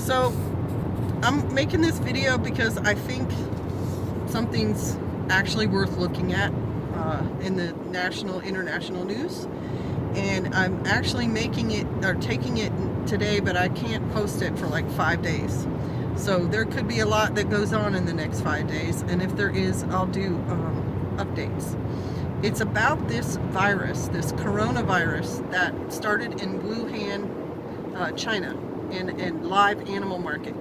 So I'm making this video because I think something's actually worth looking at in the international news. And I'm actually making it, or taking it today, but I can't post it for like 5 days. So there could be a lot that goes on in the next 5 days, and if there is, I'll do updates. It's about this virus, this coronavirus that started in Wuhan, China, in a live animal market.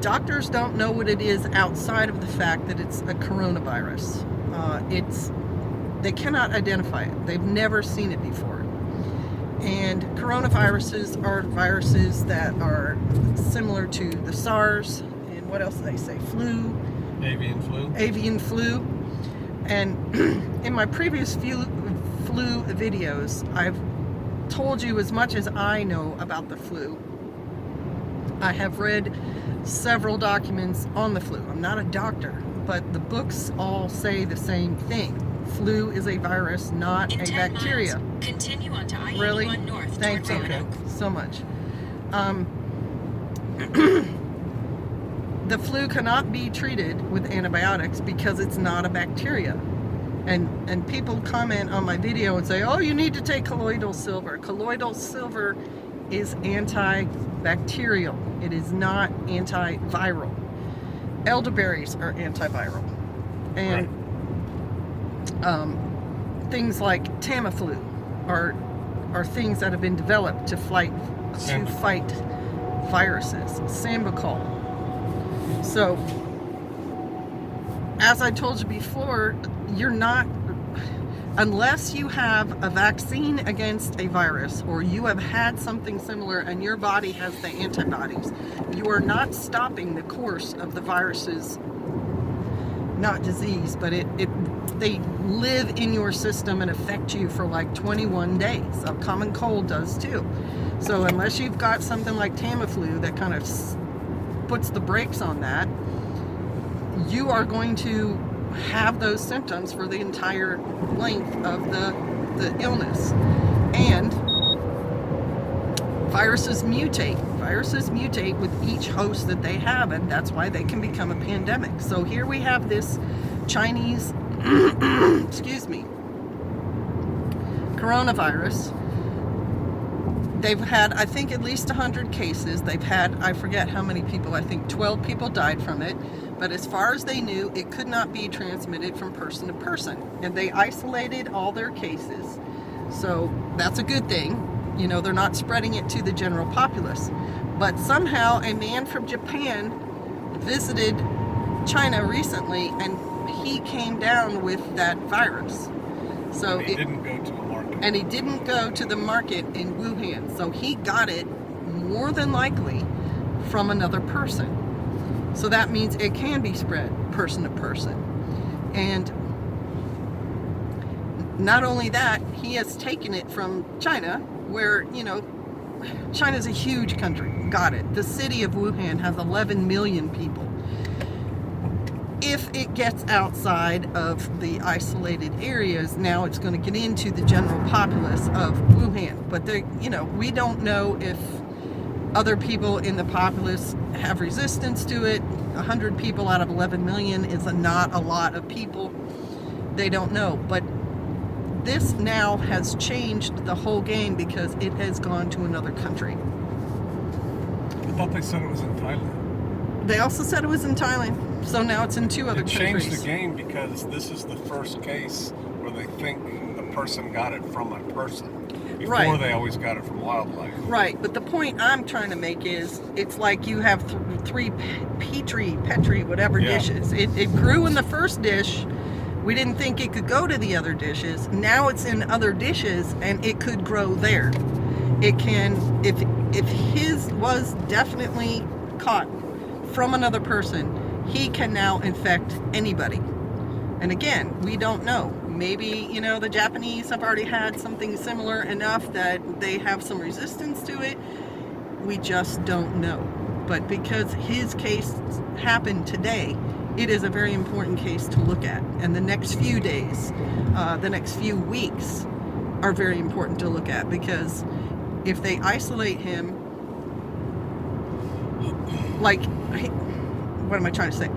Doctors don't know what it is outside of the fact that it's a coronavirus. They cannot identify it. They've never seen it before. And coronaviruses are viruses that are similar to the SARS, and what else did they say? Flu. Avian flu. And in my previous few flu videos, I've told you as much as I know about the flu. I have read several documents on the flu. I'm not a doctor, but the books all say the same thing. Flu is a virus, not a bacteria. Miles, continue on to I-81 really? North. Thank you Okay. so much. The flu cannot be treated with antibiotics because it's not a bacteria. And people comment on my video and say, oh, you need to take colloidal silver. Colloidal silver is antibacterial. It is not antiviral. Elderberries are antiviral. And things like Tamiflu are things that have been developed to fight viruses. Sambucol. So, as I told you before, you're not, unless you have a vaccine against a virus, or you have had something similar and your body has the antibodies, you are not stopping the course of the virus's, not disease, but they live in your system and affect you for like 21 days. A common cold does too. So unless you've got something like Tamiflu that kind of puts the brakes on that, you are going to have those symptoms for the entire length of the illness. And viruses mutate. Viruses mutate with each host that they have, and that's why they can become a pandemic. So here we have this Chinese excuse me, coronavirus. They've had, I think, at least 100 cases. They've had, I forget how many people, I think 12 people died from it. But as far as they knew, it could not be transmitted from person to person. And they isolated all their cases. So that's a good thing. You know, they're not spreading it to the general populace. But somehow a man from Japan visited China recently, and he came down with that virus. So he didn't go to a market. And he didn't go to the market in Wuhan. So he got it more than likely from another person. So that means it can be spread person to person. And not only that, he has taken it from China, where, you know, China's a huge country. Got it. The city of Wuhan has 11 million people. If it gets outside of the isolated areas, now it's going to get into the general populace of Wuhan. But you know, we don't know if other people in the populace have resistance to it. 100 people out of 11 million is not a lot of people. They don't know. But this now has changed the whole game because it has gone to another country. I thought they said it was in Thailand. They also said it was in Thailand. So now it's in 2 other countries. It changed the game because this is the first case where they think the person got it from a person. Before they always got it from wildlife. Right, but the point I'm trying to make is, it's like you have 3 petri, whatever dishes. It grew in the first dish. We didn't think it could go to the other dishes. Now it's in other dishes, and it could grow there. It can, if his was definitely caught from another person, he can now infect anybody. And again, we don't know. Maybe, you know, the Japanese have already had something similar enough that they have some resistance to it. We just don't know. But because his case happened today, it is a very important case to look at. And the next few days, the next few weeks are very important to look at, because if they isolate him, like, what am I trying to say?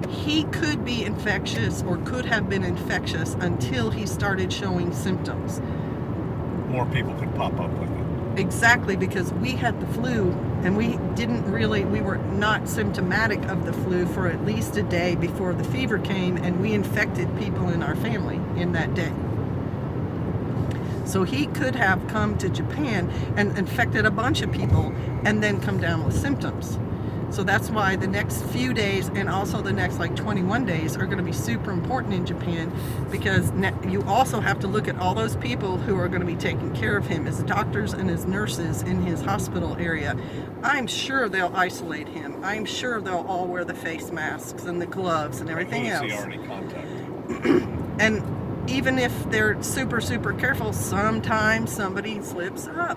He could be infectious or could have been infectious until he started showing symptoms. More people could pop up with it. Exactly, because we had the flu and we were not symptomatic of the flu for at least a day before the fever came, and we infected people in our family in that day. So he could have come to Japan and infected a bunch of people and then come down with symptoms. So that's why the next few days and also the next like 21 days are going to be super important in Japan, because you also have to look at all those people who are going to be taking care of him, his doctors and his nurses in his hospital area. I'm sure they'll isolate him. I'm sure they'll all wear the face masks and the gloves and everything else. Who is he already contacted? And even if they're super, super careful, sometimes somebody slips up.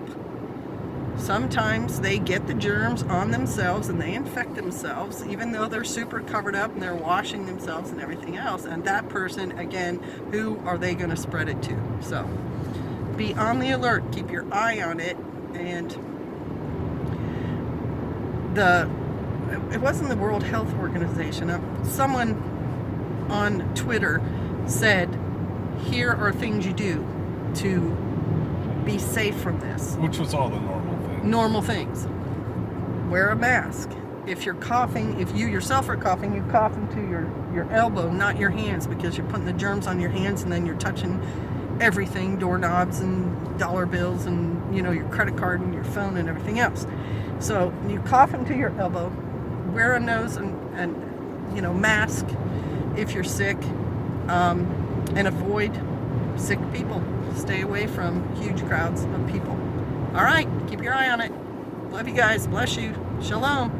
Sometimes they get the germs on themselves and they infect themselves, even though they're super covered up and they're washing themselves and everything else. And that person, again, who are they going to spread it to? So be on the alert. Keep your eye on it. And it wasn't the World Health Organization. Someone on Twitter said, here are things you do to be safe from this. Which was all the normal things. Wear a mask. If you're coughing, if you yourself are coughing, you cough into your elbow, not your hands, because you're putting the germs on your hands and then you're touching everything, doorknobs and dollar bills and your credit card and your phone and everything else. So you cough into your elbow, wear a nose and mask if you're sick, and avoid sick people. Stay away from huge crowds of people. All right, keep your eye on it. Love you guys. Bless you. Shalom.